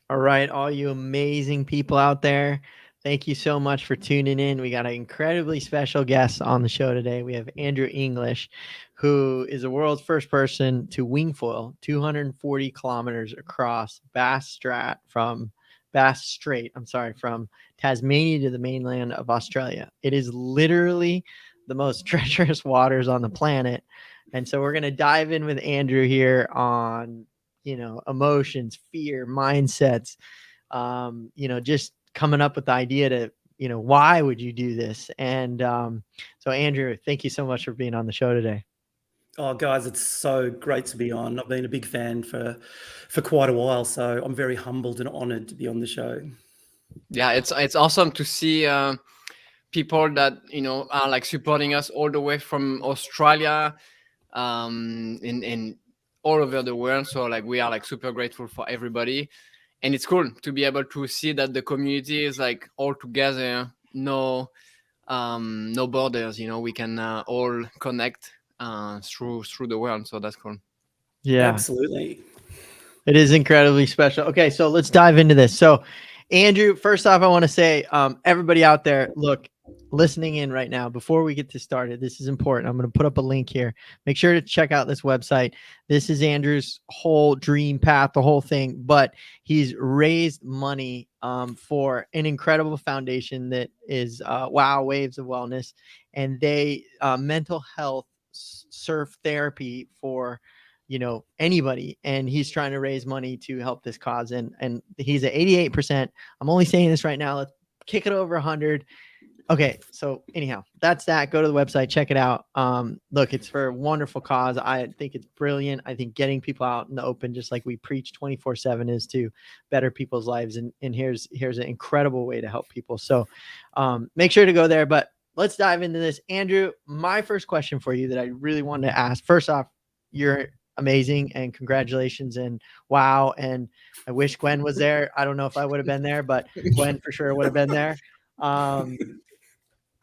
All right, all you amazing people out there, thank you so much for tuning in. We got an incredibly special guest on the show today. We have Andrew English, who is the world's first person to wingfoil 240 kilometers across Bass Strait, from Tasmania to the mainland of Australia. It is literally the most treacherous waters on the planet. And so we're going to dive in with Andrew here on emotions, fear, mindsets, just coming up with the idea to, why would you do this? And so, Andrew, thank you so much for being on the show today. Oh, guys, it's so great to be on. I've been a big fan for quite a while, so I'm very humbled and honored to be on the show. Yeah, it's awesome to see people that are like supporting us all the way from Australia, in all over the world. So like we are like super grateful for everybody, and it's cool to be able to see that the community is like all together, no borders. We can all connect through the world. So that's cool. Yeah, Absolutely. it is incredibly special. Okay, so let's dive into this. So, Andrew, first off, I want to say, everybody out there, look, listening in right now, before we get started, this is important. I'm going to put up a link here. Make sure to check out this website. This is Andrew's whole dream path, the whole thing, but he's raised money for an incredible foundation that is Wow Waves of Wellness, and they mental health surf therapy for anybody, and he's trying to raise money to help this cause, and he's at 88%. I'm only saying this right now. Let's kick it over 100. Okay, so anyhow, that's that. Go to the website, check it out. Look, it's for a wonderful cause. I think it's brilliant. I think getting people out in the open, just like we preach 24/7, is to better people's lives, and here's an incredible way to help people. So make sure to go there. But let's dive into this. Andrew, my first question for you that I really wanted to ask, first off, you're amazing and congratulations and wow, and I wish Gwen was there. I don't know if I would have been there, but Gwen for sure would have been there.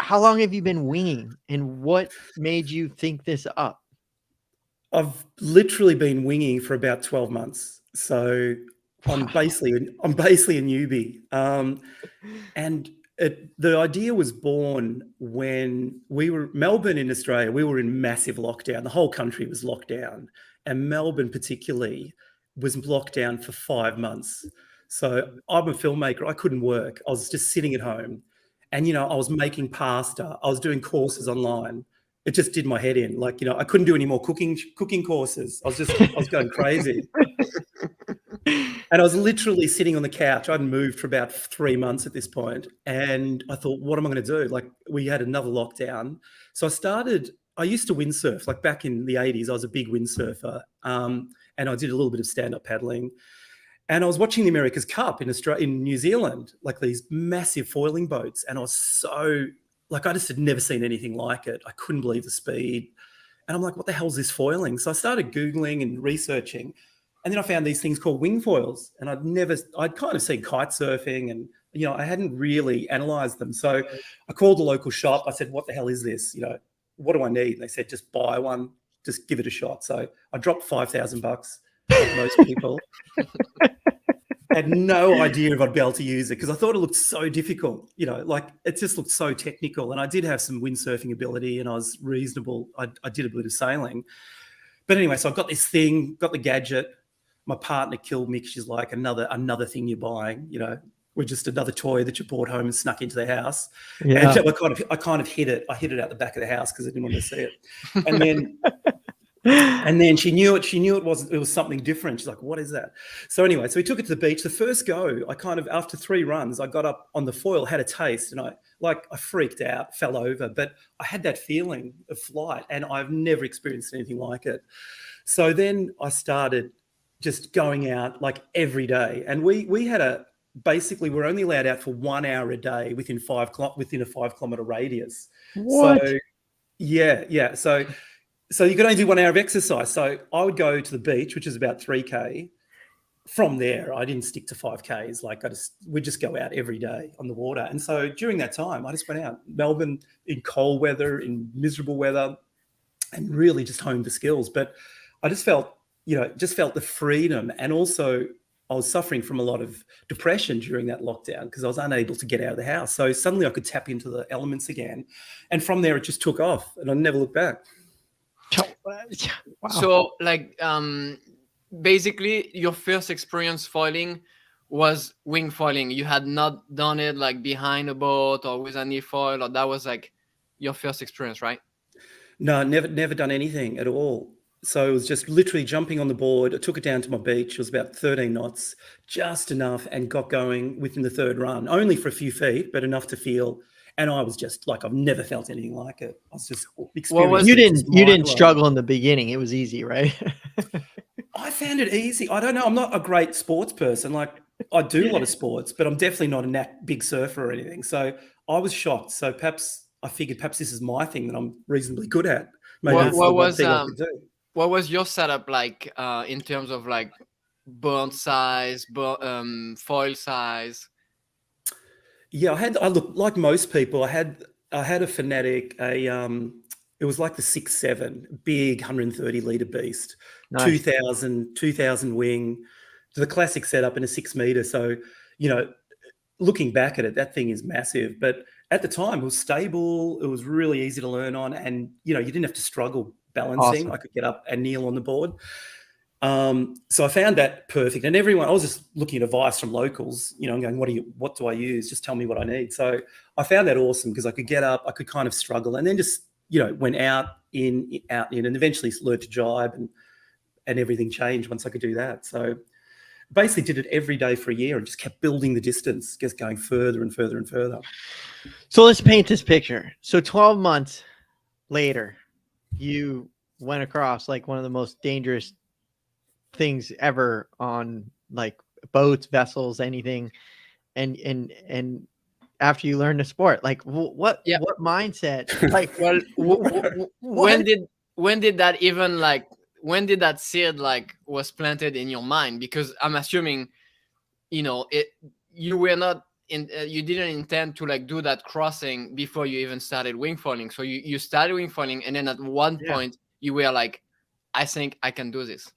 How long have you been winging, and what made you think this up? I've literally been winging for about 12 months. So I'm basically a newbie. And the idea was born when we were Melbourne in Australia. We were in massive lockdown. The whole country was locked down, and Melbourne particularly was locked down for 5 months. So I'm a filmmaker. I couldn't work. I was just sitting at home, and I was making pasta. I was doing courses online. It just did my head in. Like I couldn't do any more cooking courses. I was going crazy. And I was literally sitting on the couch. I'd moved for about 3 months at this point. And I thought, what am I going to do? Like, we had another lockdown. So I used to windsurf. Like back in the 80s, I was a big windsurfer. And I did a little bit of stand-up paddling. And I was watching the America's Cup in New Zealand, like these massive foiling boats. And I was so, like, I just had never seen anything like it. I couldn't believe the speed. And I'm like, what the hell is this foiling? So I started Googling and researching. And then I found these things called wing foils, and I'd kind of seen kite surfing, and I hadn't really analysed them. So I called the local shop. I said, "What the hell is this? What do I need?" And they said, "Just buy one. Just give it a shot." So I dropped $5,000, like most people. I had no idea if I'd be able to use it because I thought it looked so difficult. Like it just looked so technical. And I did have some windsurfing ability, and I was reasonable. I did a bit of sailing, but anyway, so I got this thing, got the gadget. My partner killed me because she's like, another thing you're buying, we're just another toy that you brought home and snuck into the house. Yeah. And I kind of hid it. I hid it out the back of the house because I didn't want to see it. And then she knew it was something different. She's like, what is that? So anyway, so we took it to the beach. The first go, after 3 runs, I got up on the foil, had a taste, and I freaked out, fell over, but I had that feeling of flight, and I've never experienced anything like it. So then I started just going out like every day. And we had basically we're only allowed out for 1 hour a day within a 5 kilometer radius. What? So yeah. So you could only do 1 hour of exercise. So I would go to the beach, which is about 3K. From there, I didn't stick to 5Ks. Like we'd just go out every day on the water. And so during that time, I just went out Melbourne in cold weather, in miserable weather, and really just honed the skills. But I just felt the freedom. And also I was suffering from a lot of depression during that lockdown because I was unable to get out of the house. So suddenly I could tap into the elements again. And from there, it just took off and I never looked back. Wow. So like basically your first experience foiling was wing foiling. You had not done it like behind a boat or with an e-foil, or that was like your first experience, right? No, never done anything at all. So it was just literally jumping on the board. I took it down to my beach. It was about 13 knots, just enough, and got going within the third run, only for a few feet, but enough to feel. And I was just like, I've never felt anything like it. I was just experiencing. You it, just didn't mind-blowing. struggle in the beginning. It was easy, right? I found it easy. I don't know. I'm not a great sports person. Like I do a lot of sports, but I'm definitely not a big surfer or anything. So I was shocked. So perhaps I figured perhaps this is my thing that I'm reasonably good at. Maybe it's the one thing I could do. What was your setup like in terms of like burnt size, foil size? Yeah, I look like most people. I had a Fanatic, it was like the 6.7, big 130 litre beast, Nice. 2000 wing, the classic setup in a 6 metre. So, you know, looking back at it, that thing is massive. But at the time, it was stable. It was really easy to learn on, and you know, you didn't have to struggle balancing. Awesome. I could get up and kneel on the board. So I found that perfect. And everyone, I was just looking at advice from locals, you know, and going, what do I use? Just tell me what I need. So I found that awesome because I could get up, I could kind of struggle, and then just, you know, went out in, and eventually learned to jibe, and everything changed once I could do that. So basically did it every day for a year and just kept building the distance, just going further and further and further. So let's paint this picture. So 12 months later, you went across like one of the most dangerous things ever on like boats, vessels, anything. And after you learned the sport, like what mindset? Like, well, when did that even like, when did that seed like was planted in your mind? Because I'm assuming, you know, you were not in, you didn't intend to like do that crossing before you even started wing foiling. So you started wing foiling, and then at one point you were like, I think I can do this.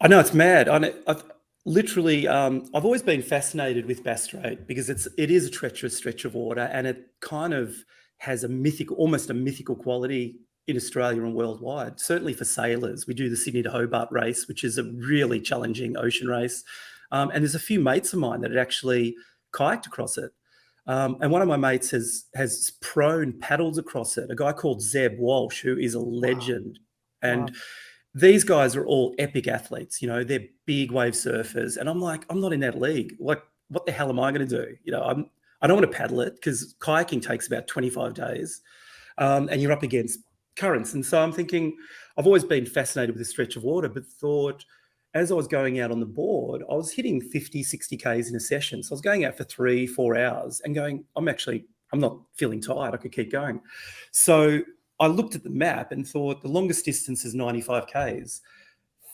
I know, it's mad. I've literally, I've always been fascinated with Bass Strait because it is a treacherous stretch of water, and it kind of has almost a mythical quality in Australia and worldwide. Certainly for sailors, we do the Sydney to Hobart race, which is a really challenging ocean race. And there's a few mates of mine that had actually kayaked across it. And one of my mates has prone paddled across it, a guy called Zeb Walsh, who is a legend. Wow. And these guys are all epic athletes, you know, they're big wave surfers. And I'm like, I'm not in that league. Like, what the hell am I going to do? You know, I don't want to paddle it because kayaking takes about 25 days and you're up against currents. And so I'm thinking, I've always been fascinated with the stretch of water, but thought as I was going out on the board, I was hitting 50, 60 Ks in a session. So I was going out for 3-4 hours and going, I'm not feeling tired. I could keep going. So I looked at the map and thought the longest distance is 95 Ks.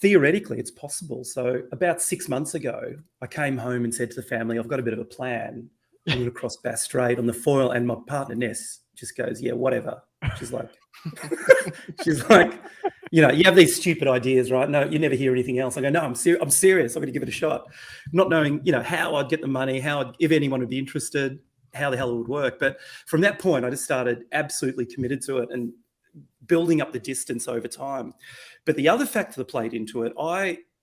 Theoretically, it's possible. So about 6 months ago, I came home and said to the family, I've got a bit of a plan. I'm going to cross Bass Strait on the foil. And my partner, Ness, just goes, yeah, whatever. She's like, you know, you have these stupid ideas, right? No, you never hear anything else. I go, no, I'm serious. I'm going to give it a shot. Not knowing, you know, how I'd get the money, if anyone would be interested, how the hell it would work. But from that point, I just started absolutely committed to it and building up the distance over time. But the other factor that played into it,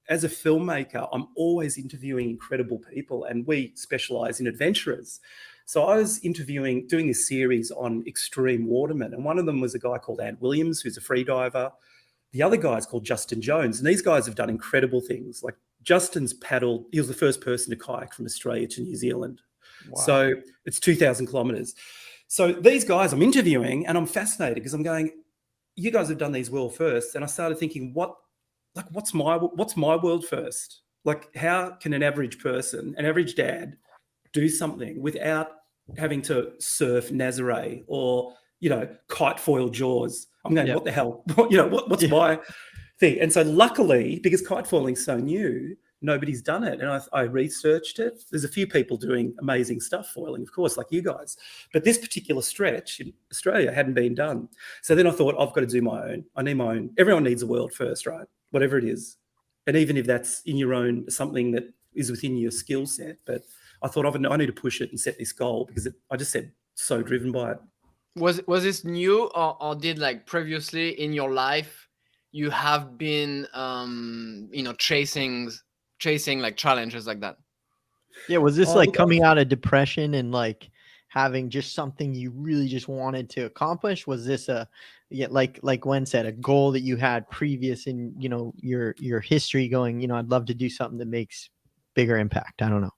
as a filmmaker, I'm always interviewing incredible people, and we specialize in adventurers. So I was doing this series on extreme watermen, and one of them was a guy called Ant Williams, who's a free diver. The other guy is called Justin Jones, and these guys have done incredible things. Like Justin's paddled, he was the first person to kayak from Australia to New Zealand. Wow. So it's 2,000 kilometers. So these guys I'm interviewing, and I'm fascinated because I'm going, you guys have done these world first. And I started thinking, what's my world first? Like, how can an average person, an average dad, do something without having to surf Nazare or, you know, kite foil Jaws? I'm going, what the hell? What's my thing? And so luckily, because kite foiling's so new, nobody's done it. And I researched it. There's a few people doing amazing stuff foiling, of course, like you guys. But this particular stretch in Australia hadn't been done. So then I thought, I've got to do my own. I need my own. Everyone needs a world first, right? Whatever it is. And even if that's in your own, something that is within your skill set, but I thought I need to push it and set this goal because I just said so driven by it. Was this new, or did like previously in your life you have been chasing like challenges like that? Yeah, was this Oh, like look, coming out of depression and like having just something you really just wanted to accomplish? Was this like Gwen said, a goal that you had previous in, your history going, I'd love to do something that makes bigger impact? I don't know.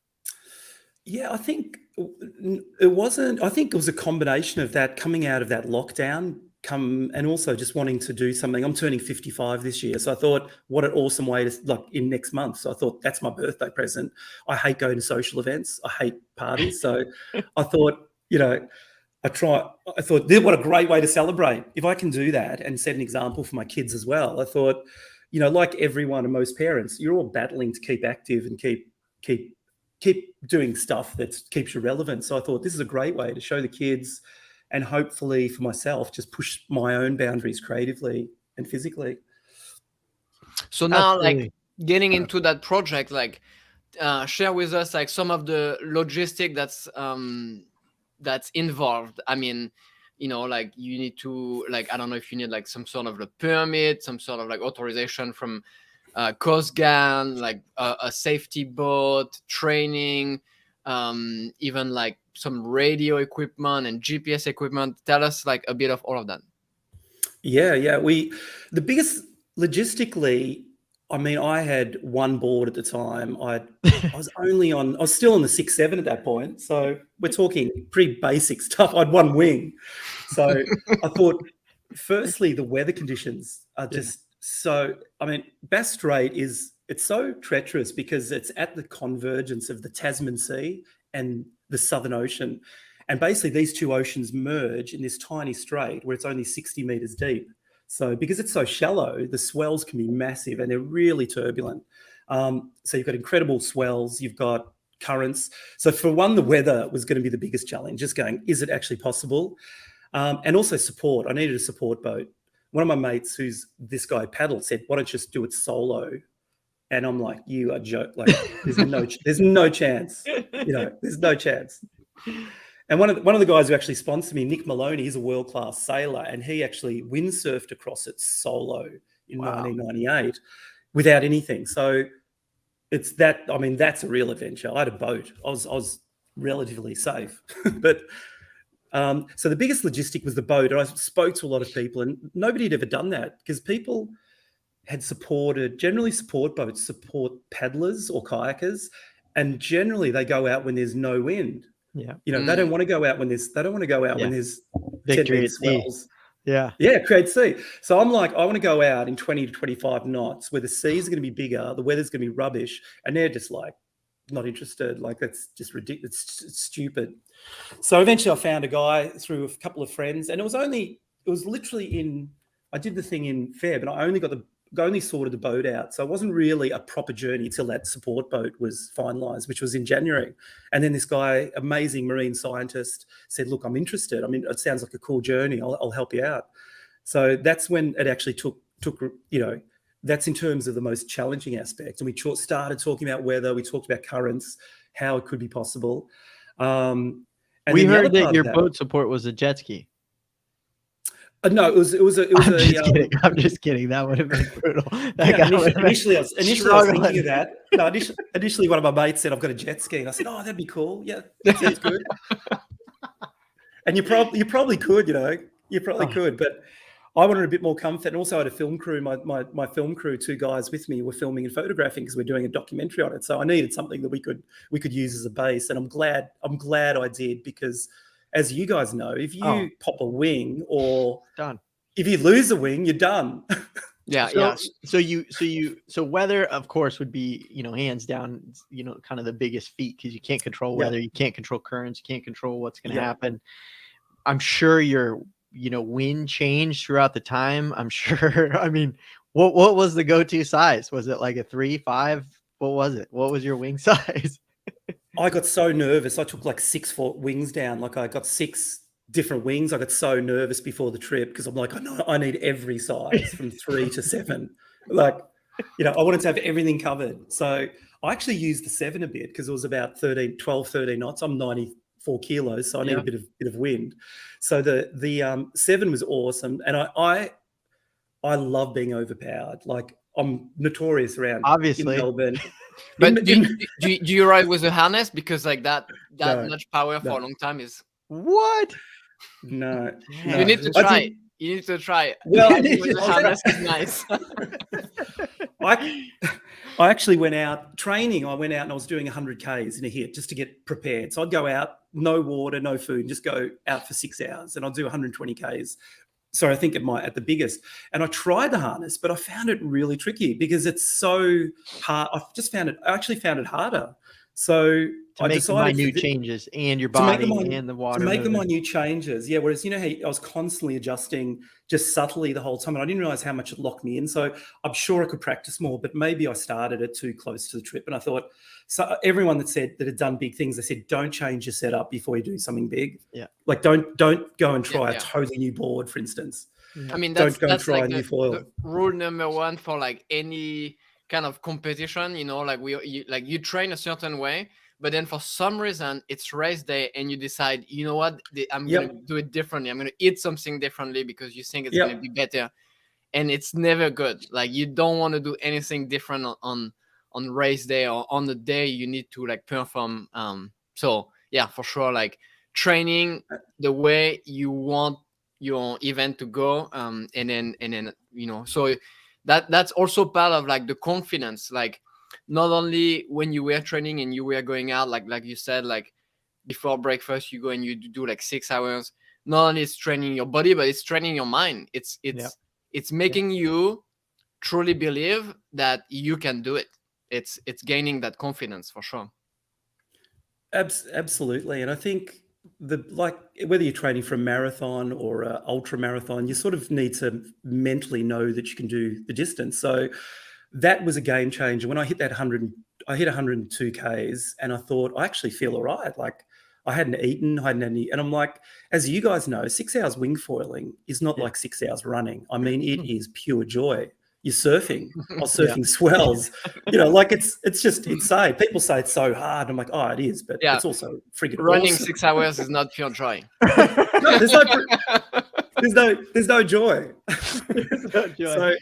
Yeah, I think it wasn't. I think it was a combination of that coming out of that lockdown, and also just wanting to do something. I'm turning 55 this year, so I thought, what an awesome way to, like, in next month. So I thought that's my birthday present. I hate going to social events. I hate parties. So I thought, I thought, what a great way to celebrate. If I can do that and set an example for my kids as well. I thought, like everyone and most parents, you're all battling to keep active and keep doing stuff that keeps you relevant. So I thought this is a great way to show the kids and hopefully for myself, just push my own boundaries creatively and physically. So now, Absolutely. like, getting into that project, like, share with us like some of the logistic that's involved. I mean, like, you need to, like, I don't know if you need like some sort of a permit, some sort of like authorization from Coast Guard, like a safety boat, training, even like some radio equipment and GPS equipment. Tell us like a bit of all of that. Yeah. The biggest logistically, I mean, I had one board at the time. I was still on the 6-7 at that point. So we're talking pretty basic stuff. I had one wing. So I thought, firstly, the weather conditions are just so, I mean, Bass Strait it's so treacherous because it's at the convergence of the Tasman Sea and the Southern Ocean. And basically these two oceans merge in this tiny strait where it's only 60 meters deep. So because it's so shallow, the swells can be massive and they're really turbulent. So you've got incredible swells, you've got currents. So for one, the weather was going to be the biggest challenge, just going, is it actually possible? And also support. I needed a support boat. One of my mates, who's this guy paddled, said, why don't you just do it solo? And I'm like, you are joke. Like, there's no chance. There's no chance. And one of the guys who actually sponsored me, Nick Maloney, he's a world-class sailor, and he actually windsurfed across it solo in 1998 without anything. So it's that. I mean, that's a real adventure. I had a boat. I was relatively safe, but. So the biggest logistic was the boat. And I spoke to a lot of people and nobody had ever done that because people had generally support boats, support paddlers or kayakers. And generally they go out when there's no wind. Yeah. They don't want to go out when there's 10 meter swells. Yeah. Yeah, create sea. So I'm like, I want to go out in 20 to 25 knots where the seas are going to be bigger, the weather's going to be rubbish. And they're just like, not interested. Like, that's just ridiculous. It's stupid. So eventually I found a guy through a couple of friends, and it was literally I did the thing in Feb, and I only sorted the boat out. So it wasn't really a proper journey till that support boat was finalized, which was in January. And then this guy, amazing marine scientist, said, look, I'm interested. I mean, it sounds like a cool journey. I'll help you out. So that's when it actually took, that's in terms of the most challenging aspect. And we started talking about weather. We talked about currents, how it could be possible. And we heard that your boat support was a jet ski. No, it was I'm just kidding. That would have been brutal. Initially, I was thinking of that. No, initially, one of my mates said, I've got a jet ski. And I said, oh, that'd be cool. Yeah, that sounds good. And you probably could, you probably could. But I wanted a bit more comfort. And also I had a film crew. My film crew, 2 guys with me, were filming and photographing because we're doing a documentary on it. So I needed something that we could use as a base. And I'm glad I did, because as you guys know, if you pop a wing or done, if you lose a wing, you're done. Yeah. So weather, of course, would be, hands down, kind of the biggest feat, because you can't control weather. You can't control currents. You can't control what's going to happen. I'm sure your wind changed throughout the time. I'm sure. I mean, what was the go-to size? Was it like a 3, 5? What was it? What was your wing size? I got so nervous. I took like 6 wings down. Like, I got 6 different wings. I got so nervous before the trip because I'm like, I need every size from 3 to 7. Like, I wanted to have everything covered. So I actually used the 7 a bit because it was about 12, 13 knots. I'm 94 kilos, so I need a bit of wind. So the 7 was awesome, and I love being overpowered. Like, I'm notorious around Obviously. in Melbourne. But do you ride with a harness? Because like that No, much power for no. a long time is. What? No, Yeah. You need to I try. did- You need to try. Well, With the harness is nice. I actually went out training. I went out and I was doing 100 Ks in a hit just to get prepared. So I'd go out, no water, no food, and just go out for 6 hours, and I'd do 120 Ks. So I think at the biggest. And I tried the harness, but I found it really tricky because it's so hard. I actually found it harder. So To make the minute changes and your body and the water. To make the minute changes. Yeah. Whereas, how I was constantly adjusting just subtly the whole time, and I didn't realize how much it locked me in. So I'm sure I could practice more, but maybe I started it too close to the trip. And I thought, so everyone that had done big things, they said, don't change your setup before you do something big. Yeah. Like, don't go and try a totally new board, for instance. I mean, don't go and that's try like a new foil. the rule number 1 for like any kind of competition. Like you train a certain way, but then for some reason it's race day and you decide, you know what, I'm going to do it differently. I'm going to eat something differently because you think it's going to be better. And it's never good. Like, you don't want to do anything different on race day or on the day you need to like perform. So yeah, for sure, like training the way you want your event to go. And then, so that's also part of like the confidence. Like, not only when you were training and you were going out, like you said, like before breakfast, you go and you do like 6 hours. Not only it's training your body, but it's training your mind. It's making you truly believe that you can do it. It's gaining that confidence for sure. Absolutely. And I think whether you're training for a marathon or an ultra marathon, you sort of need to mentally know that you can do the distance. So that was a game changer. When I hit that 100, I hit 102 Ks, and I thought, I actually feel all right. Like, I hadn't eaten, I hadn't had any, and I'm like, as you guys know, 6 hours wing foiling is not like 6 hours running. I mean, it is pure joy. You're surfing. I was surfing swells. Like, it's just insane. People say it's so hard. I'm like, oh, it is, but it's also freaking running awesome. 6 hours is not pure joy. No, there's no joy. There's no joy.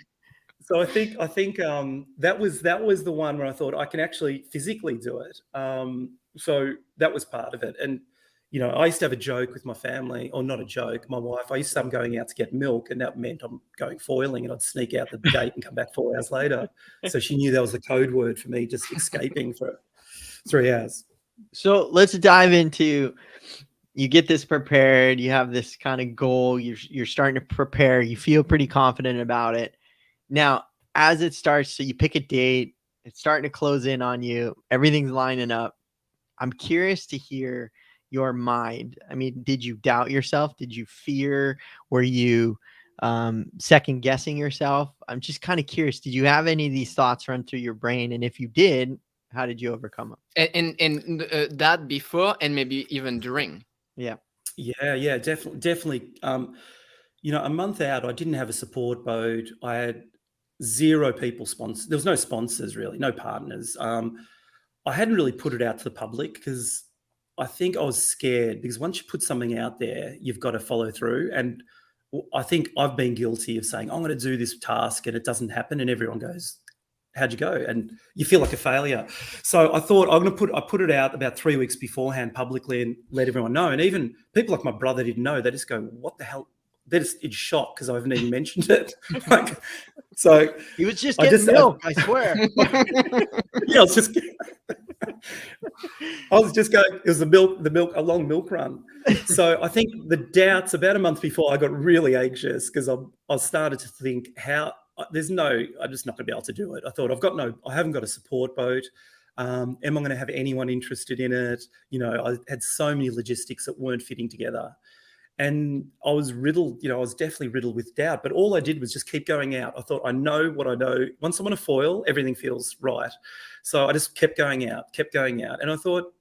So I think that was the one where I thought I can actually physically do it. So that was part of it. And I used to have a joke with my family, or not a joke, my wife. I used to say I'm going out to get milk, and that meant I'm going foiling, and I'd sneak out the gate and come back 4 hours later. So she knew that was the code word for me just escaping for 3 hours. So let's dive into, you get this prepared, you have this kind of goal, you're starting to prepare, you feel pretty confident about it. Now, as it starts, so you pick a date, it's starting to close in on you, everything's lining up. I'm curious to hear your mind. I mean, did you doubt yourself? Did you fear? Were you second guessing yourself? I'm just kind of curious. Did you have any of these thoughts run through your brain? And if you did, how did you overcome them? And that before and maybe even during. Yeah, definitely. A month out, I didn't have a support boat. I had 0 people sponsor. There was no sponsors really, no partners. I hadn't really put it out to the public because I think I was scared, because once you put something out there, you've got to follow through. And I think I've been guilty of saying, I'm going to do this task, and it doesn't happen. And everyone goes, how'd you go? And you feel like a failure. So I thought I put it out about 3 weeks beforehand publicly and let everyone know. And even people like my brother didn't know. They just go, what the hell? They're just in shock because I haven't even mentioned it. So he was just getting milk, I swear. Yeah, I was just going, it was a long milk run. So I think the doubts, about a month before, I got really anxious because I started to think, I'm just not going to be able to do it. I thought, I haven't got a support boat. Am I going to have anyone interested in it? I had so many logistics that weren't fitting together. And I was riddled, I was definitely riddled with doubt, but all I did was just keep going out. I thought, I know what I know. Once I'm on a foil, everything feels right. So I just kept going out. And I thought,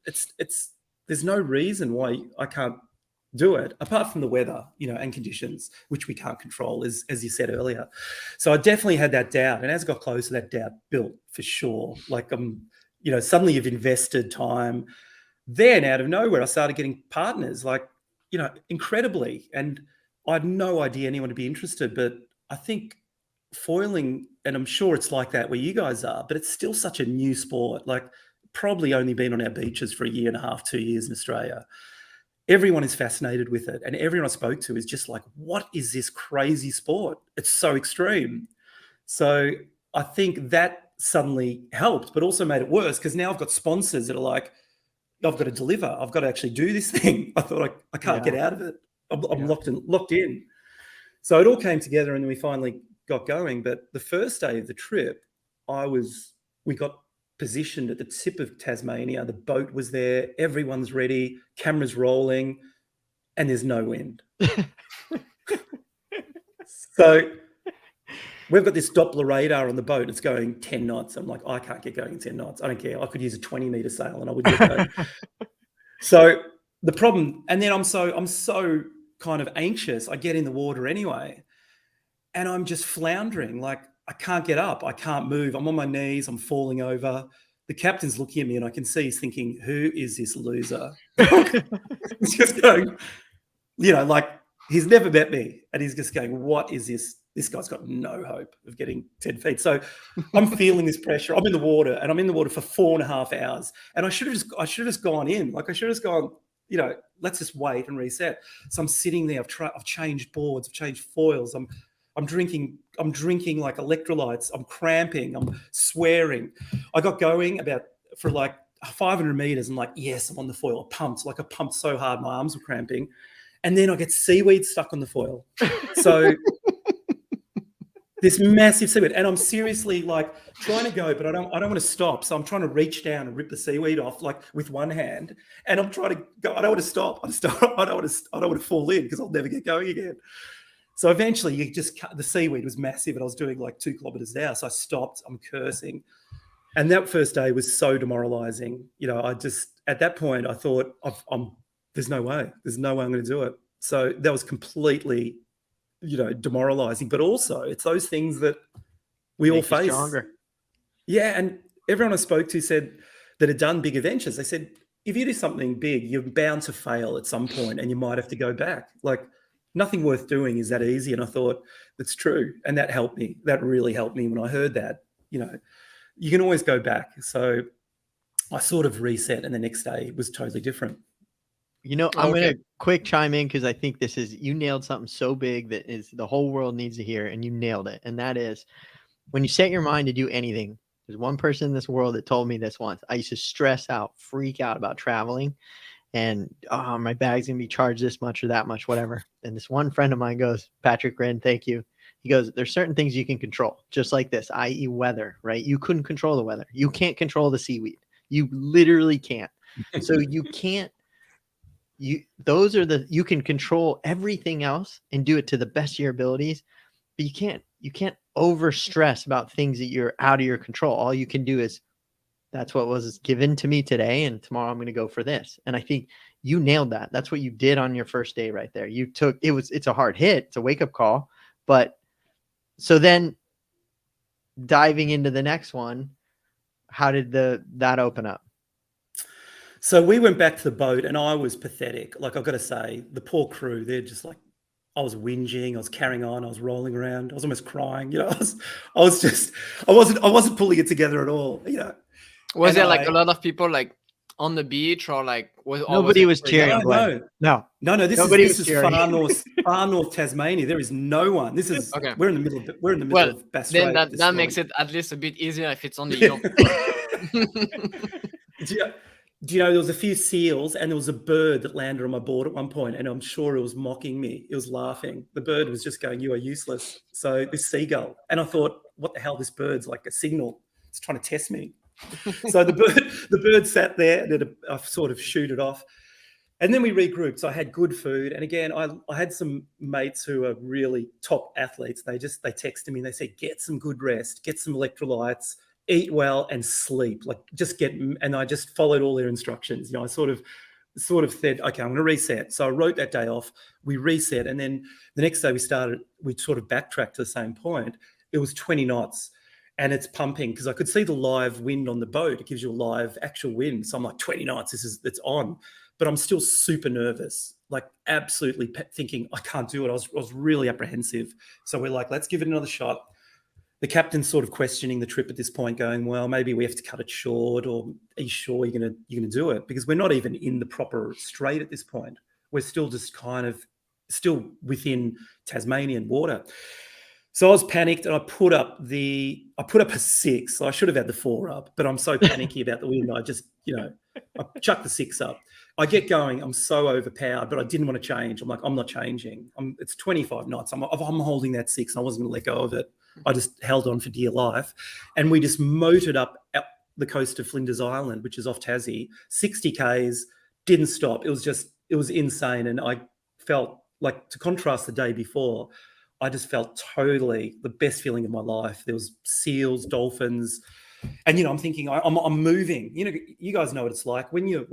there's no reason why I can't do it, apart from the weather, and conditions, which we can't control, as you said earlier. So I definitely had that doubt. And as I got closer, that doubt built for sure. Like, suddenly you've invested time. Then out of nowhere, I started getting partners, like, incredibly. And I had no idea anyone would be interested. But I think foiling, and I'm sure it's like that where you guys are, but it's still such a new sport. Like, probably only been on our beaches for a year and a half, 2 years in Australia. Everyone is fascinated with it. And everyone I spoke to is just like, what is this crazy sport? It's so extreme. So I think that suddenly helped, but also made it worse because now I've got sponsors that are like, I've got to deliver. I've got to actually do this thing. I thought I can't get out of it. I'm locked in. So it all came together and then we finally got going. But the first day of the trip, we got positioned at the tip of Tasmania. The boat was there. Everyone's ready. Cameras rolling, and there's no wind. So we've got this Doppler radar on the boat. It's going 10 knots. I'm like, I can't get going 10 knots. I don't care. I could use a 20-meter sail and I would get going. So the problem, and then I'm so kind of anxious. I get in the water anyway, and I'm just floundering. Like, I can't get up. I can't move. I'm on my knees. I'm falling over. The captain's looking at me and I can see he's thinking, who is this loser? He's just going, like, he's never met me. And he's just going, what is this? This guy's got no hope of getting 10 feet. So I'm feeling this pressure. I'm in the water and I'm in the water for 4.5 hours. And I should have just gone in. Like, I should have just gone, let's just wait and reset. So I'm sitting there. I've changed boards. I've changed foils. I'm drinking like electrolytes. I'm cramping. I'm swearing. I got going for like 500 meters. I'm like, yes, I'm on the foil. I pumped so hard. My arms were cramping. And then I get seaweed stuck on the foil. So this massive seaweed. And I'm seriously like trying to go, but I don't want to stop. So I'm trying to reach down and rip the seaweed off like with one hand. And I'm trying to go. I don't want to stop. I don't want to fall in because I'll never get going again. So eventually the seaweed was massive and I was doing like 2 kilometers an hour. So I stopped, I'm cursing. And that first day was so demoralizing. At that point I thought there's no way I'm going to do it. So that was completely, demoralizing, but also it's those things that we all face. Stronger. Yeah. And everyone I spoke to said that had done big adventures. They said, if you do something big, you're bound to fail at some point and you might have to go back. Like, nothing worth doing is that easy. And I thought, that's true. And that helped me. That really helped me when I heard that, you can always go back. So I sort of reset and the next day was totally different. I'm going to quick chime in because I think you nailed something so big that is the whole world needs to hear, and you nailed it. And that is, when you set your mind to do anything, there's one person in this world that told me this once. I used to stress out, freak out about traveling. And my bag's gonna be charged this much or that much, whatever. And this one friend of mine goes, Patrick Wren, thank you. He goes, there's certain things you can control, just like this, i.e. weather, right? You couldn't control the weather. You can't control the seaweed. You literally can't. So you can't, you can control everything else and do it to the best of your abilities, but you can't over stress about things that you're out of your control. All you can do is, that's what was given to me today, and tomorrow I'm going to go for this. And I think you nailed that. That's what you did on your first day right there. It's a hard hit. It's a wake-up call. But so then diving into the next one, how did that open up? So we went back to the boat and I was pathetic. Like, I've got to say, the poor crew, they're just like, I was whinging, I was carrying on, I was rolling around, I was almost crying. I wasn't pulling it together at all. Was there like a lot of people like on the beach, or like nobody was cheering? No. This is far north Tasmania. There is no one. This is we're in the middle of Bass Strait. Then that makes it at least a bit easier if it's on the yacht. Do you know there was a few seals and there was a bird that landed on my board at one point, and I'm sure it was mocking me. It was laughing. The bird was just going, "You are useless." So this seagull, and I thought, "What the hell? This bird's like a signal. It's trying to test me." So the bird sat there, and I sort of shoot it off. And then we regrouped. So I had good food. And again, I had some mates who are really top athletes. They texted me and they said, get some good rest, get some electrolytes, eat well and sleep. Like, and I just followed all their instructions. I sort of sort of said, okay, I'm going to reset. So I wrote that day off. We reset, and then the next day we sort of backtracked to the same point. It was 20 knots, and it's pumping because I could see the live wind on the boat. It gives you a live actual wind. So I'm like, 20 knots, it's on. But I'm still super nervous, like absolutely thinking I can't do it. I was really apprehensive. So we're like, let's give it another shot. The captain's sort of questioning the trip at this point, going, well, maybe we have to cut it short, or are you sure you're gonna do it? Because we're not even in the proper strait at this point. We're still just kind of still within Tasmanian water. So I was panicked, and I put up a 6. So I should have had the 4 up, but I'm so panicky about the wind. I just, I chucked the 6 up. I get going. I'm so overpowered, but I didn't want to change. I'm like, I'm not changing. It's 25 knots. I'm holding that 6, and I wasn't going to let go of it. I just held on for dear life, and we just motored up the coast of Flinders Island, which is off Tassie, 60 Ks, didn't stop. It was insane. And I felt like, to contrast the day before, I just felt totally the best feeling of my life. There was seals, dolphins, and I'm thinking I'm moving. You guys know what it's like when you're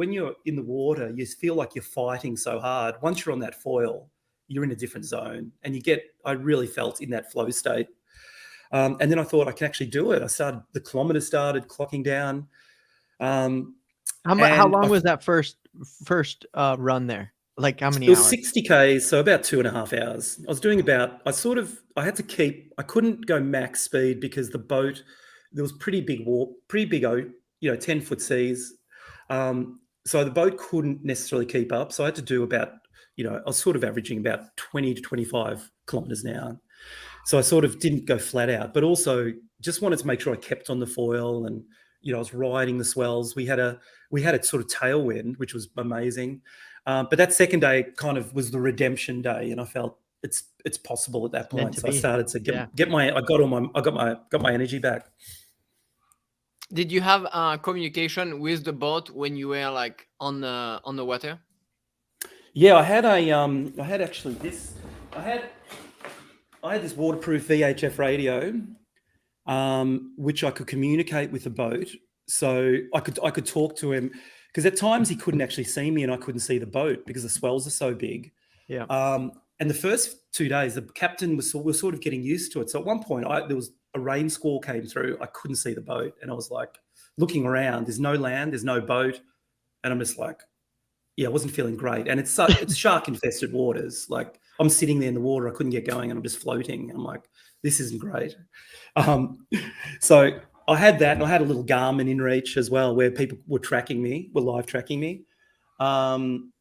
in the water. You feel like you're fighting so hard. Once you're on that foil, you're in a different zone, and I really felt in that flow state. And then I thought I can actually do it. The kilometers started clocking down. How long was that first run there? Like how many hours? It was 60 Ks, so about 2.5 hours. I was doing I couldn't go max speed because the boat, there was pretty big 10-foot seas. So the boat couldn't necessarily keep up. So I had to do about, I was sort of averaging about 20 to 25 kilometers an hour. So I sort of didn't go flat out, but also just wanted to make sure I kept on the foil, and I was riding the swells. We had a sort of tailwind, which was amazing. But that second day kind of was the redemption day, and I felt it's possible at that point. So I started to get my energy back. Did you have communication with the boat when you were like on the water? Yeah, I had this waterproof VHF radio, which I could communicate with the boat. So I could talk to him, because at times he couldn't actually see me, and I couldn't see the boat because the swells are so big. Yeah. And the first 2 days, the captain was sort of getting used to it. So at one point, there was a rain squall came through. I couldn't see the boat, and I was like looking around. There's no land. There's no boat, and I'm just like, I wasn't feeling great. And it's shark infested waters. Like, I'm sitting there in the water. I couldn't get going, and I'm just floating. I'm like, this isn't great. So I had that, and I had a little Garmin inReach as well, where people were live tracking me. And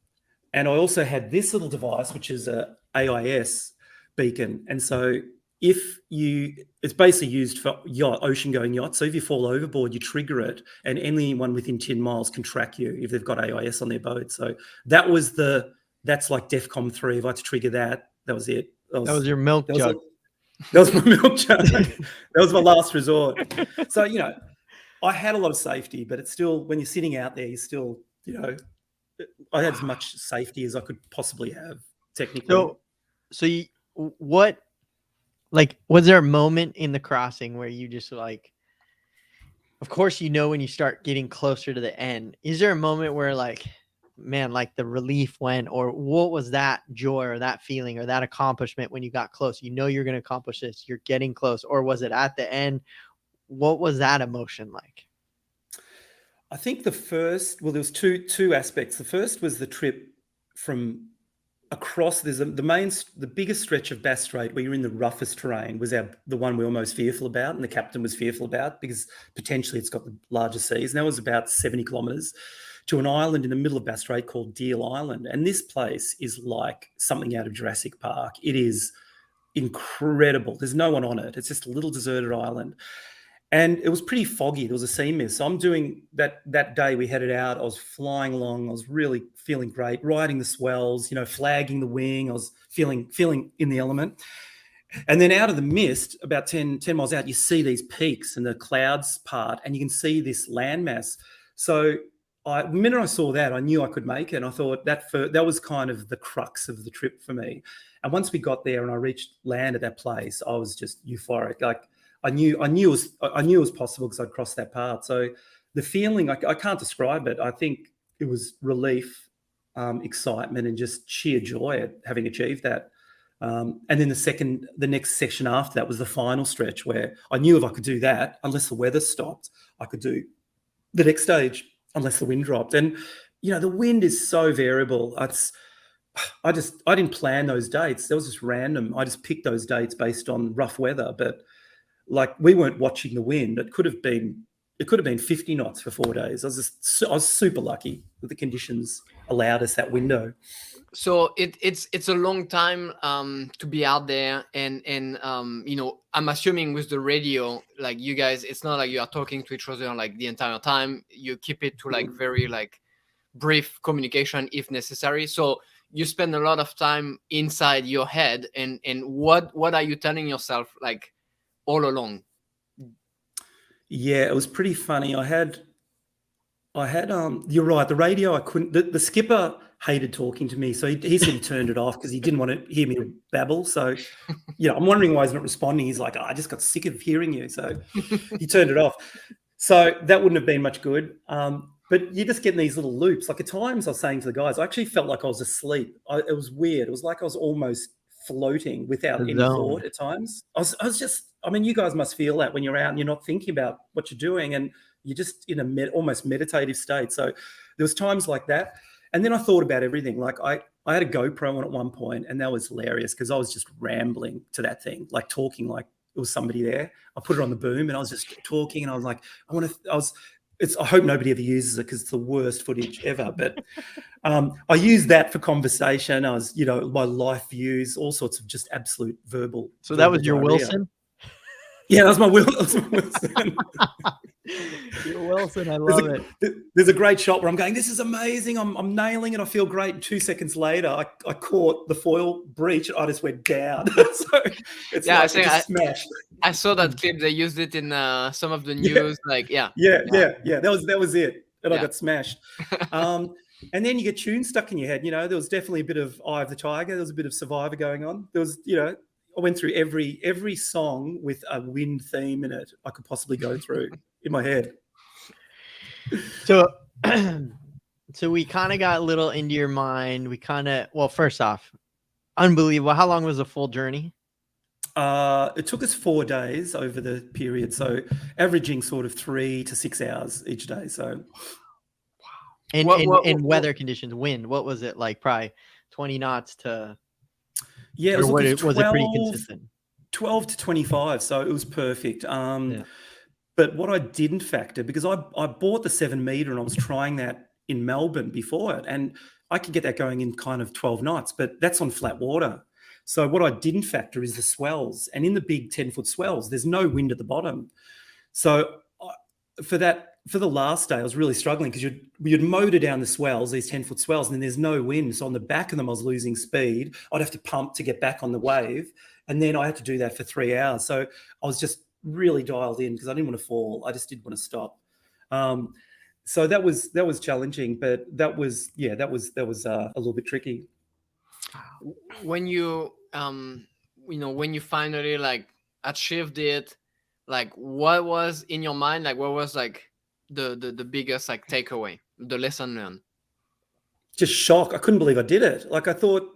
I also had this little device, which is a AIS beacon. And so it's basically used for ocean-going yachts. So if you fall overboard, you trigger it, and anyone within 10 miles can track you if they've got AIS on their boat. So that's like DEFCON 3. If I had to trigger that, that was it. That was your milk jug. That was my milk jug. That was my last resort. So, I had a lot of safety, but it's still, when you're sitting out there, you still, I had as much safety as I could possibly have, technically. Was there a moment in the crossing where you just like, of course, when you start getting closer to the end, is there a moment where like, man, like the relief went, or what was that joy or that feeling or that accomplishment when you got close? You're going to accomplish this, you're getting close, or was it at the end? What was that emotion like? I think there was two aspects. The first was the trip from across. There's the biggest stretch of Bass Strait where you're in the roughest terrain was the one we were most fearful about, and the captain was fearful about, because potentially it's got the largest seas. And that was about 70 kilometres to an island in the middle of Bass Strait called Deal Island. And this place is like something out of Jurassic Park. It is incredible. There's no one on it. It's just a little deserted island. And it was pretty foggy. There was a sea mist. So I'm doing that day we headed out. I was flying along. I was really feeling great, riding the swells, flagging the wing. I was feeling in the element. And then out of the mist, about 10 miles out, you see these peaks and the clouds part, and you can see this landmass. So the minute I saw that, I knew I could make it. And I thought that was kind of the crux of the trip for me. And once we got there and I reached land at that place, I was just euphoric. Like, I knew it was possible because I'd crossed that path. So the feeling, I can't describe it. I think it was relief, excitement and just sheer joy at having achieved that. And then the next session after that was the final stretch, where I knew if I could do that, unless the weather stopped, I could do the next stage unless the wind dropped. And the wind is so variable. I didn't plan those dates. That was just random. I just picked those dates based on rough weather. But like, we weren't watching the wind. It could have been 50 knots for 4 days. I was super lucky that the conditions allowed us that window. So it's a long time to be out there, and I'm assuming with the radio, like, you guys, it's not like you are talking to each other like the entire time. You keep it to like very like brief communication if necessary. So you spend a lot of time inside your head, and what are you telling yourself like all along? Yeah, it was pretty funny. I had you're right, the radio, I couldn't, the skipper hated talking to me, so he said he turned it off because he didn't want to hear me babble. So I'm wondering why he's not responding. He's like, I just got sick of hearing you, so he turned it off. So that wouldn't have been much good. But you're just getting these little loops. Like, at times I was saying to the guys, I actually felt like I was asleep. It was weird. It was like I was almost floating without any thought at times. I was just, you guys must feel that when you're out and you're not thinking about what you're doing, and you're just in a almost meditative state. So there was times like that. And then I thought about everything. Like, I had a GoPro on at one point, and that was hilarious because I was just rambling to that thing, like talking like it was somebody there. I put it on the boom and I was just talking, and I was like, I hope nobody ever uses it because it's the worst footage ever. But I used that for conversation. I was, my life views, all sorts of just absolute verbal. So that was your diarrhea. Wilson? Yeah, that was my Wilson. Your Wilson, I love it. There's a great shot where I'm going, this is amazing. I'm nailing it. I feel great. 2 seconds later, I caught the foil breach. I just went down. So it's I smashed. I saw that clip. They used it in some of the news. Yeah. That was it. And I got smashed. And then you get tunes stuck in your head. There was definitely a bit of Eye of the Tiger. There was a bit of Survivor going on. There was, I went through every song with a wind theme in it I could possibly go through in my head. So we kind of got a little into your mind. First off, unbelievable. How long was the full journey? It took us 4 days over the period. So averaging sort of 3 to 6 hours each day. So. And weather conditions, wind, what was it like? Probably 20 knots to... Yeah, was it pretty consistent? 12 to 25, so it was perfect. But what I didn't factor, because I bought the 7 meter and I was trying that in Melbourne before it, and I could get that going in kind of 12 knots, but that's on flat water. So what I didn't factor is the swells, and in the big 10-foot swells, there's no wind at the bottom. So for the last day, I was really struggling because you'd motor down the swells, these 10-foot swells, and then there's no wind. So on the back of them, I was losing speed. I'd have to pump to get back on the wave. And then I had to do that for 3 hours. So I was just really dialed in because I didn't want to fall. I just didn't want to stop. So that was challenging, but that was a little bit tricky. When you when you finally like achieved it, like, what was in your mind? Like, what was like the biggest like takeaway, the lesson learned? Just shock. I couldn't believe I did it. Like, I thought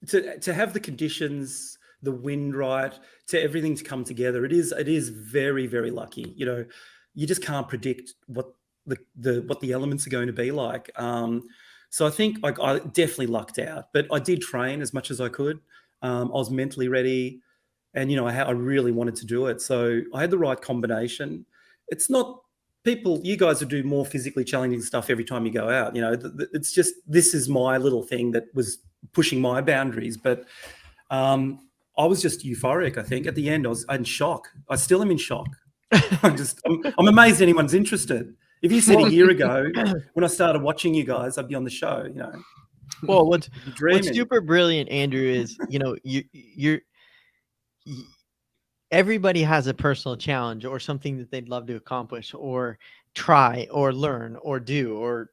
to have the conditions, the wind right, to everything to come together, it is very, very lucky. You just can't predict what the elements are going to be like. So I think I definitely lucked out, but I did train as much as I could. I was mentally ready, and I really wanted to do it. So I had the right combination. It's not people, you guys would do more physically challenging stuff every time you go out. It's just, this is my little thing that was pushing my boundaries. But I was just euphoric. I think at the end I was in shock. I still am in shock. I'm amazed anyone's interested. If you said a year ago when I started watching you guys, I'd be on the show. Well, what's super brilliant, Andrew, is you're everybody has a personal challenge or something that they'd love to accomplish or try or learn or do, or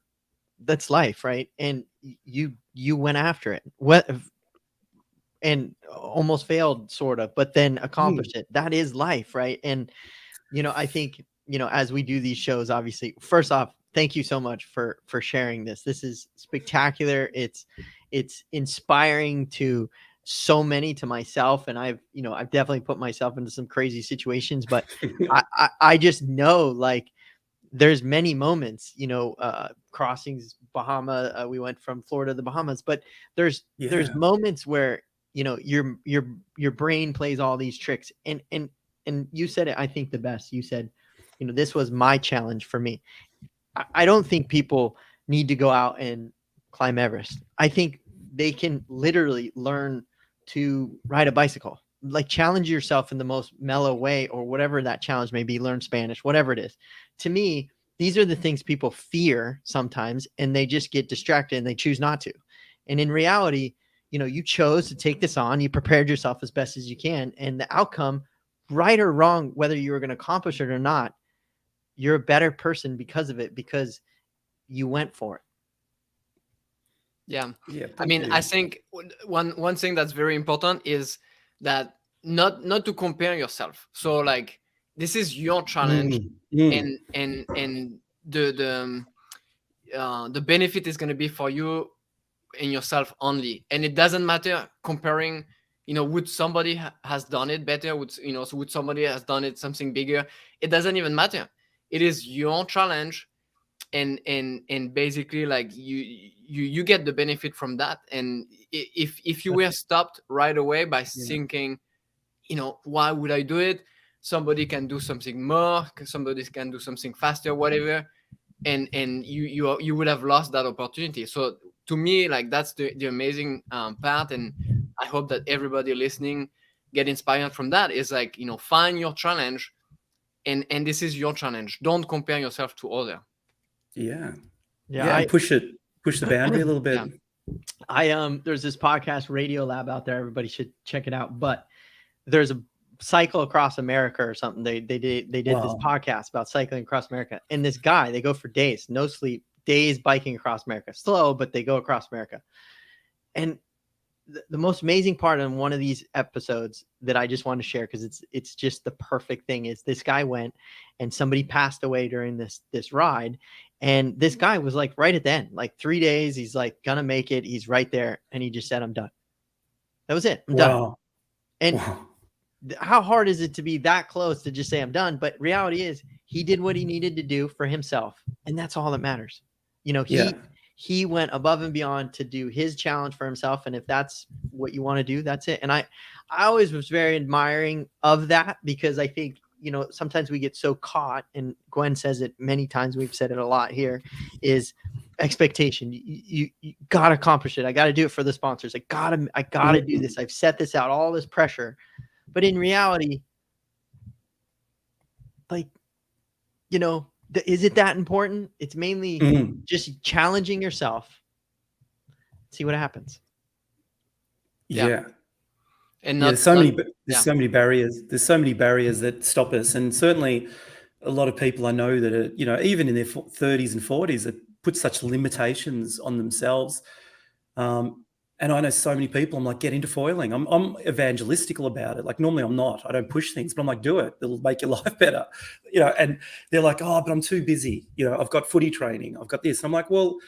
that's life, right? And you went after it. And almost failed, sort of, but then accomplished it. That is life, right? And I think as we do these shows, obviously, first off, thank you so much for sharing this. This is spectacular. It's inspiring to so many, to myself, and I've definitely put myself into some crazy situations, but I just know, like, there's many moments, crossings Bahama. We went from Florida to the Bahamas, but there's moments where your brain plays all these tricks, and you said it, I think, the best. You said, this was my challenge for me. I don't think people need to go out and climb Everest. I think they can literally learn to ride a bicycle, like challenge yourself in the most mellow way, or whatever that challenge may be, learn Spanish, whatever it is. To me, these are the things people fear sometimes, and they just get distracted and they choose not to. And in reality, you chose to take this on, you prepared yourself as best as you can, and the outcome, right or wrong, whether you were going to accomplish it or not, you're a better person because of it, because you went for it. Yeah. Yeah. I mean, I think one thing that's very important is that not to compare yourself. So, like, this is your challenge, and the benefit is going to be for you and yourself only, and it doesn't matter comparing. Would somebody has done it better? Would somebody has done it something bigger? It doesn't even matter. It is your challenge, and basically, like, you get the benefit from that. And if you were stopped right away by thinking, why would I do it? Somebody can do something more, somebody can do something faster, whatever, and you would have lost that opportunity. So to me, like, that's the amazing part, and I hope that everybody listening get inspired from that. Is like, find your challenge, and this is your challenge. Don't compare yourself to other. Yeah. And push the boundary a little bit. There's this podcast, Radio Lab, out there. Everybody should check it out. But there's a Cycle Across America or something. They did this podcast about cycling across America. And this guy, they go for days, no sleep, days biking across America. Slow, but they go across America. And the most amazing part on one of these episodes that I just want to share, because it's just the perfect thing, is this guy went and somebody passed away during this ride. And this guy was like right at the end, like 3 days, he's like gonna make it. He's right there. And he just said, I'm done. That was it. I'm done. And how hard is it to be that close to just say I'm done? But reality is, he did what he needed to do for himself. And that's all that matters. He went above and beyond to do his challenge for himself. And if that's what you want to do, that's it. And I always was very admiring of that, because I think, sometimes we get so caught, and Gwen says it many times, we've said it a lot here, is expectation. You got to accomplish it. I got to do it for the sponsors. I got to do this. I've set this out, all this pressure. But in reality, like, is it that important? It's mainly just challenging yourself. See what happens. Yeah. And there's so many barriers. There's so many barriers that stop us. And certainly a lot of people I know that are, even in their 30s and 40s, that put such limitations on themselves. And I know so many people, I'm like, get into foiling. I'm evangelistical about it. Like, normally I'm not. I don't push things, but I'm like, do it. It'll make your life better. And they're like, oh, but I'm too busy. I've got footy training. I've got this. And I'm like, well,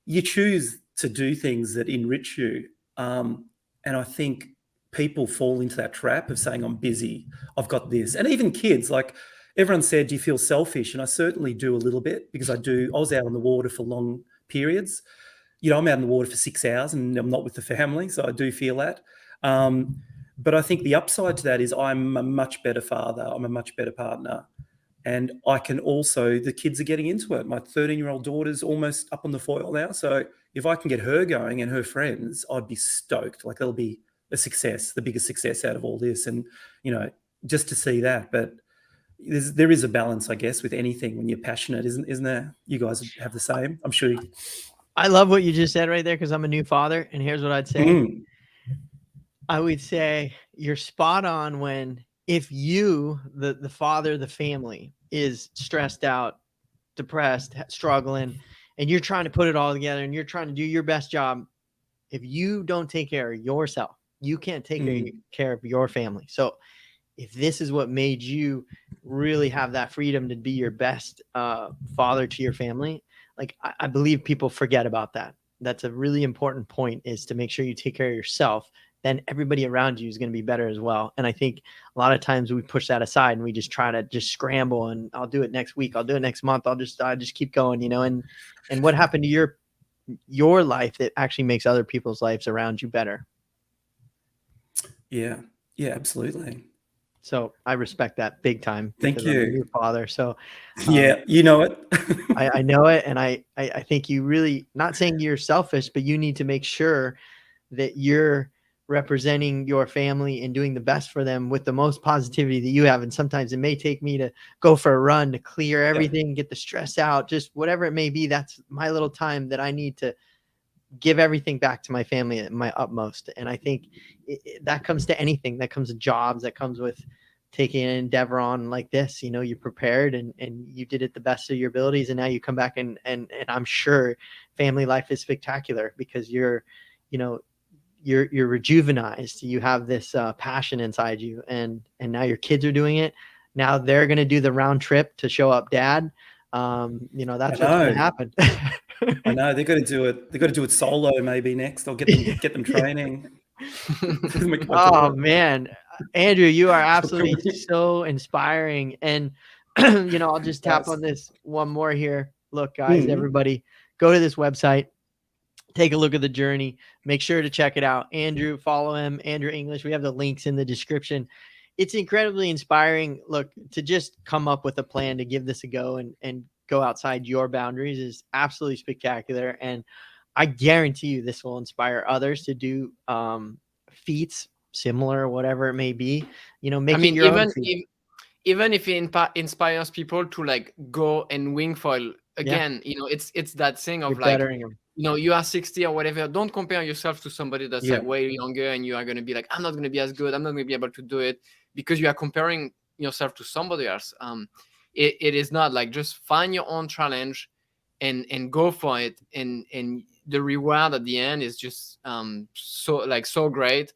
you choose to do things that enrich you. And I think people fall into that trap of saying, I'm busy. I've got this. And even kids, like, everyone said, do you feel selfish? And I certainly do a little bit, because I was out on the water for long periods. I'm out in the water for 6 hours and I'm not with the family. So I do feel that. But I think the upside to that is I'm a much better father. I'm a much better partner. And I can also, the kids are getting into it. My 13-year-old daughter's almost up on the foil now. So if I can get her going and her friends, I'd be stoked. Like, that'll be a success, the biggest success out of all this. And, just to see that. But there is a balance, I guess, with anything when you're passionate, isn't there? You guys have the same, I'm sure. I love what you just said right there, because I'm a new father. And here's what I'd say. I would say you're spot on when, if you, the father, the family, is stressed out, depressed, struggling, and you're trying to put it all together and you're trying to do your best job, if you don't take care of yourself, you can't take care of your family. So if this is what made you really have that freedom to be your best father to your family, like I believe people forget about that. That's a really important point, is to make sure you take care of yourself. Then everybody around you is going to be better as well. And I think a lot of times we push that aside and we just try to just scramble, and I'll do it next week, I'll do it next month, I just keep going, you know. And what happened to your life that actually makes other people's lives around you better? Yeah, absolutely. So I respect that big time. Thank Because I'm a you. new father. So Yeah, you know it. I know it. And I think you really, not saying you're selfish, but you need to make sure that you're representing your family and doing the best for them with the most positivity that you have. And sometimes it may take me to go for a run to clear everything, get the stress out, just whatever it may be. That's my little time that I need to give everything back to my family at my utmost. And I think that comes to anything. That comes to jobs, that comes with taking an endeavor on like this. You know, you prepared and you did it the best of your abilities, and now you come back and I'm sure family life is spectacular because you're rejuvenized. You have this passion inside you, and now your kids are doing it. Now they're going to do the round trip to show up dad. That's what's going to happen. I know they've got to do it. They've got to do it solo maybe next. I'll get them training. Oh man, Andrew, you are absolutely so inspiring. And I'll just tap on this one more here. Look, guys, everybody, go to this website, take a look at the journey, make sure to check it out. Andrew, follow him, Andrew Englisch. We have the links in the description. It's incredibly inspiring. Look, to just come up with a plan to give this a go and go outside your boundaries is absolutely spectacular. And I guarantee you this will inspire others to do feats similar, whatever it may be. Even if it inspires people to like go and wing foil again, it's that thing of like, you are 60 or whatever. Don't compare yourself to somebody that's like way younger, and you are going to be like, I'm not going to be as good, I'm not going to be able to do it, because you are comparing yourself to somebody else. It is not like, just find your own challenge and go for it, and the reward at the end is just so great,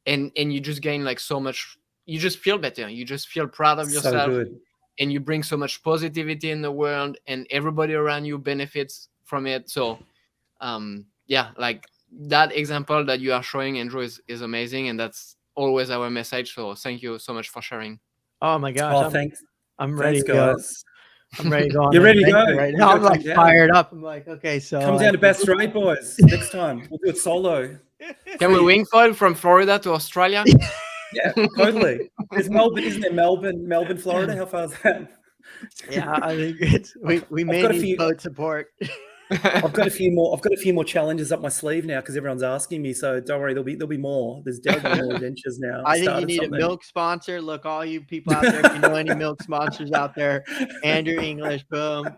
and you just gain like so much. You just feel better, you just feel proud of yourself, so good. And you bring so much positivity in the world, and everybody around you benefits from it. So like that example that you are showing, Andrew, is amazing, and that's always our message. So thank you so much for sharing. Oh my gosh, thanks. I'm ready Thanks, to go. guys. I'm ready to go. You're ready to go right now. I'm like fired up. I'm like, okay, so come down to Bass Strait, boys. Next time we'll do it solo. Can we wing foil from Florida to Australia? Yeah, totally. Isn't there Melbourne, Florida? How far is that? Yeah, I think we may need boat support. I've got a few more challenges up my sleeve now because everyone's asking me. So don't worry, there'll be more. There's definitely more adventures now. I think you need a milk sponsor. Look, all you people out there, if you know any milk sponsors out there, Andrew Englisch, boom.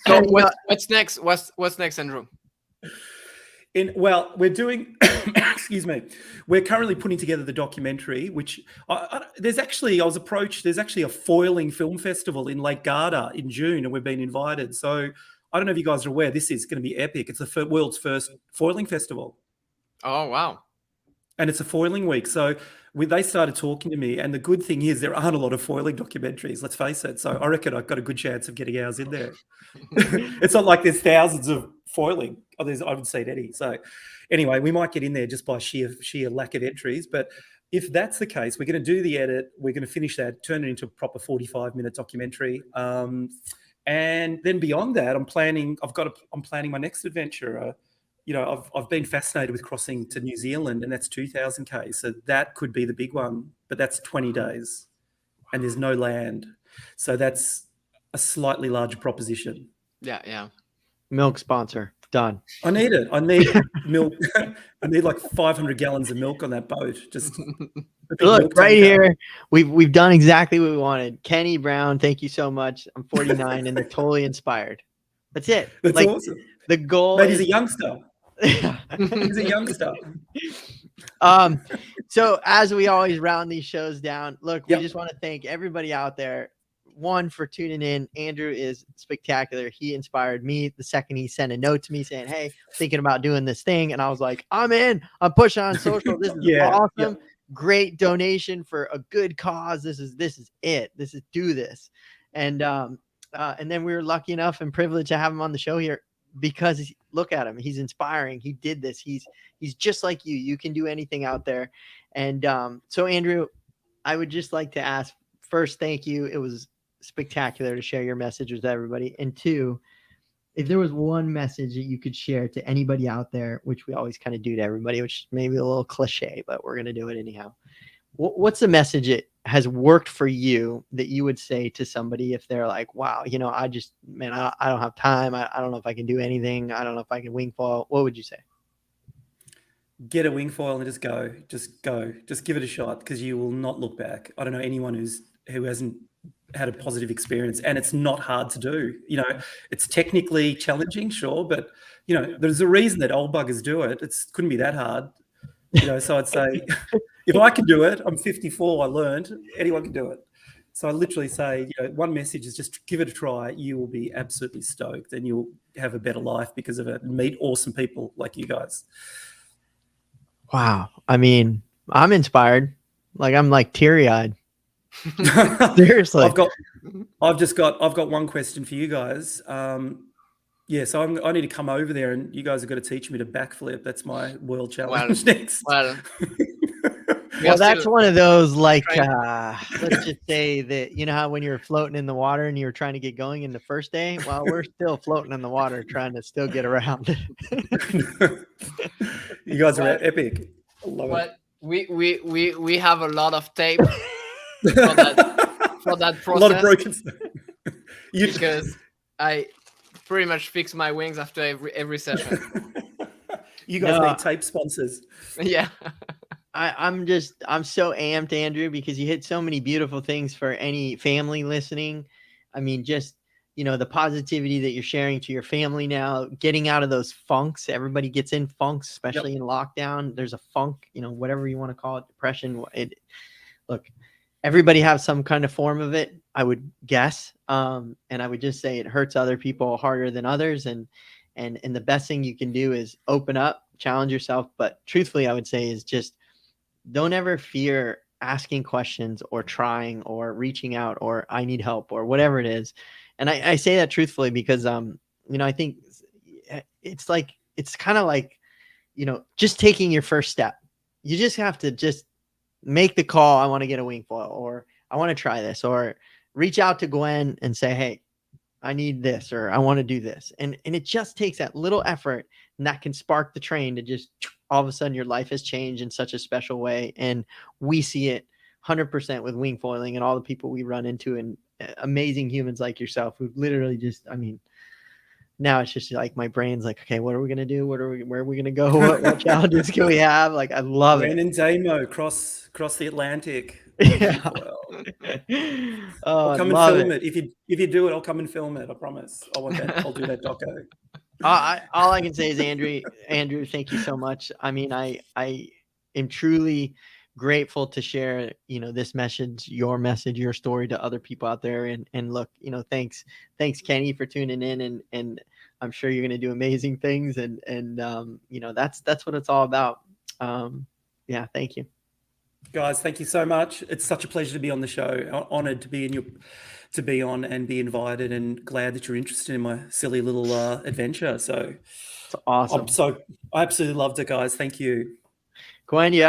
So what's next? What's next, Andrew? We're doing. Excuse me. We're currently putting together the documentary, which there's actually a foiling film festival in Lake Garda in June, and we've been invited. So I don't know if you guys are aware. This is going to be epic. It's the world's first foiling festival. Oh wow! And it's a foiling week. So they started talking to me, and the good thing is there aren't a lot of foiling documentaries. Let's face it. So I reckon I've got a good chance of getting ours in there. It's not like there's thousands of foiling. I haven't seen any. So anyway, we might get in there just by sheer lack of entries. But if that's the case, we're going to do the edit. We're going to finish that, turn it into a proper 45-minute documentary. And then beyond that, I'm planning my next adventure. I've been fascinated with crossing to New Zealand, and that's 2,000 k's. So that could be the big one, but that's 20 days, and there's no land. So that's a slightly larger proposition. Yeah. Milk sponsor done. I need it. I need milk. I need like 500 gallons of milk on that boat. Just look right here. We've done exactly what we wanted. Kenny Brown, thank you so much. I'm 49 and they're totally inspired. That's it. That's awesome. The goal. But he's a youngster. He's a youngster. So as we always round these shows down, look, we just want to thank everybody out there. One, for tuning in. Andrew is spectacular. He inspired me. The second he sent a note to me saying, hey, thinking about doing this thing. And I was like, I'm in. I'm pushing on social. This is awesome. Yeah. Great donation for a good cause. This is it. Do this. And and then we were lucky enough and privileged to have him on the show here because look at him. He's inspiring. He did this. He's just like you. You can do anything out there. And so, Andrew, I would just like to ask first, thank you. It was spectacular to share your message with everybody. And two, if there was one message that you could share to anybody out there, which we always kind of do to everybody, which is maybe a little cliche, but we're going to do it anyhow. What's the message that has worked for you that you would say to somebody if they're like, wow, I don't have time. I don't know if I can do anything. I don't know if I can wing foil. What would you say? Get a wing foil and just go. Just give it a shot because you will not look back. I don't know anyone who hasn't had a positive experience, and it's not hard to do. It's technically challenging, sure, but there's a reason that old buggers do it. It couldn't be that hard. So I'd say if I can do it, I'm 54, I learned, anyone can do it. So I literally say, one message is just give it a try. You will be absolutely stoked and you'll have a better life because of it and meet awesome people like you guys. Wow. I mean, I'm inspired. Like I'm like teary-eyed. Seriously. I've got one question for you guys. So I need to come over there, and you guys have got to teach me to backflip. That's my world challenge next. Well, that's one of those like let's just say that how when you were floating in the water and you were trying to get going in the first day. Well, we're still floating in the water trying to still get around. You guys are epic. I love it. We have a lot of tape for that process. A lot of broken stuff. Because I pretty much fix my wings after every session. You guys need tape sponsors. Yeah. I'm so amped, Andrew, because you hit so many beautiful things for any family listening. I mean, just, the positivity that you're sharing to your family now, getting out of those funks. Everybody gets in funks, especially in lockdown. There's a funk, whatever you want to call it, depression. Look, everybody has some kind of form of it, I would guess. And I would just say it hurts other people harder than others. And the best thing you can do is open up, challenge yourself. But truthfully, I would say is just don't ever fear asking questions or trying or reaching out or I need help or whatever it is. And I say that truthfully because, I think it's kind of like, just taking your first step. You just have to just make the call. I want to get a wing foil, or I want to try this, or reach out to Gwen and say, hey, I need this, or I want to do this. And it just takes that little effort, and that can spark the train to just all of a sudden your life has changed in such a special way. And we see it 100% with wing foiling and all the people we run into, and amazing humans like yourself who literally just, now it's just like my brain's like, okay, what are we going to do? Where are we going to go? What challenges can we have? Like, I love it. Gwen and Damo cross the Atlantic. Yeah. I'll come and film it. If you do it, I'll come and film it. I promise. I'll do that doco. All I can say is, Andrew, thank you so much. I mean, I am truly grateful to share, this message, your story to other people out there. And look, thanks Kenny for tuning in, and I'm sure you're going to do amazing things. And that's what it's all about. Yeah. Thank you. Guys, thank you so much. It's such a pleasure to be on the show. Honored to be on and be invited, and glad that you're interested in my silly little adventure. So it's awesome. I absolutely loved it, guys. Thank you. Gwen, you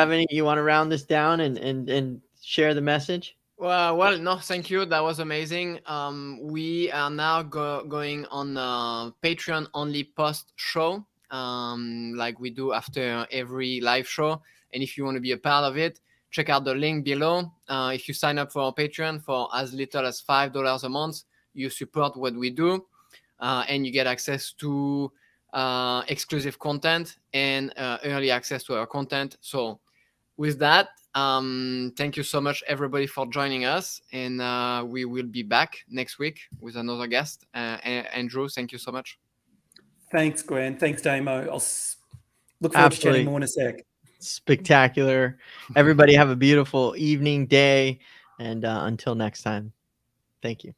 want to round this down and share the message? Well, no, thank you. That was amazing. We are now going on a Patreon only post show, like we do after every live show. And if you want to be a part of it, check out the link below. If you sign up for our Patreon for as little as $5 a month, you support what we do, and you get access to exclusive content and early access to our content. So with that, thank you so much, everybody, for joining us. And we will be back next week with another guest. Andrew, thank you so much. Thanks, Gwen. Thanks, Damo. I'll look forward to chatting more in a sec. Spectacular. Everybody have a beautiful evening, day, and until next time, thank you.